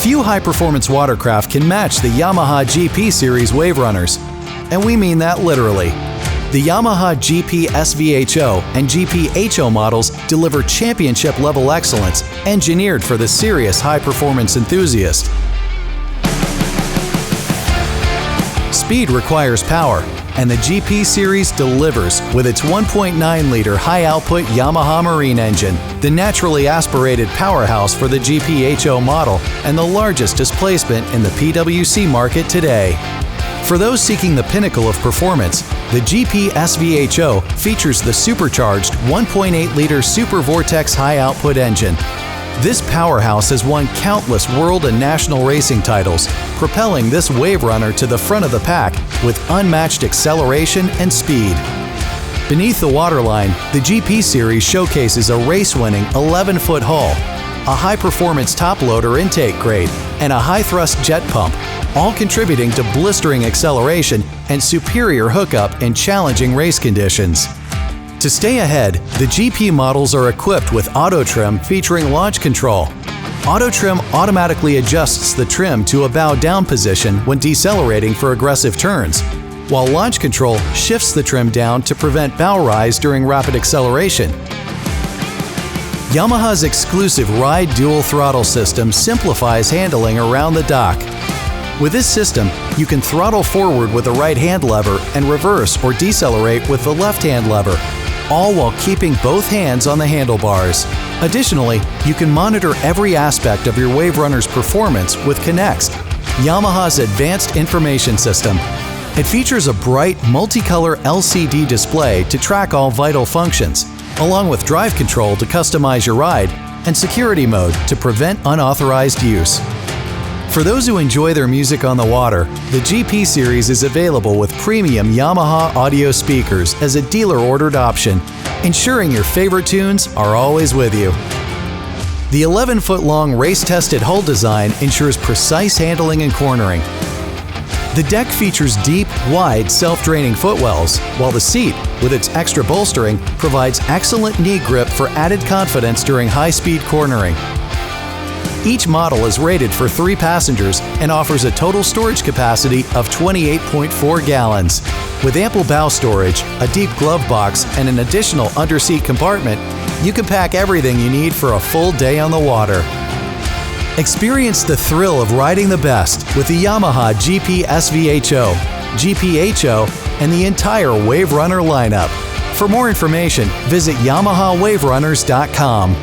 Few high-performance watercraft can match the Yamaha GP series WaveRunners, and we mean that literally. The Yamaha GP SVHO and GP HO models deliver championship-level excellence engineered for the serious high-performance enthusiast. Speed requires power, and the GP series delivers with its 1.9-liter high-output Yamaha Marine engine, the naturally aspirated powerhouse for the GP HO model and the largest displacement in the PWC market today. For those seeking the pinnacle of performance, the GP SVHO features the supercharged 1.8-liter Super Vortex high-output engine. This powerhouse has won countless world and national racing titles, propelling this WaveRunner to the front of the pack with unmatched acceleration and speed. Beneath the waterline, the GP series showcases a race-winning 11-foot hull, a high-performance top-loader intake grate, and a high-thrust jet pump, all contributing to blistering acceleration and superior hookup in challenging race conditions. To stay ahead, the GP models are equipped with auto trim featuring launch control. Auto trim automatically adjusts the trim to a bow down position when decelerating for aggressive turns, while launch control shifts the trim down to prevent bow rise during rapid acceleration. Yamaha's exclusive Ride Dual Throttle system simplifies handling around the dock. With this system, you can throttle forward with the right hand lever and reverse or decelerate with the left hand lever, all while keeping both hands on the handlebars. Additionally, you can monitor every aspect of your WaveRunner's performance with Connext, Yamaha's advanced information system. It features a bright, multicolor LCD display to track all vital functions, along with drive control to customize your ride and security mode to prevent unauthorized use. For those who enjoy their music on the water, the GP series is available with premium Yamaha audio speakers as a dealer-ordered option, ensuring your favorite tunes are always with you. The 11-foot-long race-tested hull design ensures precise handling and cornering. The deck features deep, wide, self-draining footwells, while the seat, with its extra bolstering, provides excellent knee grip for added confidence during high-speed cornering. Each model is rated for 3 passengers and offers a total storage capacity of 28.4 gallons. With ample bow storage, a deep glove box, and an additional underseat compartment, you can pack everything you need for a full day on the water. Experience the thrill of riding the best with the Yamaha GP SVHO, GP HO, and the entire WaveRunner lineup. For more information, visit yamahawaverunners.com.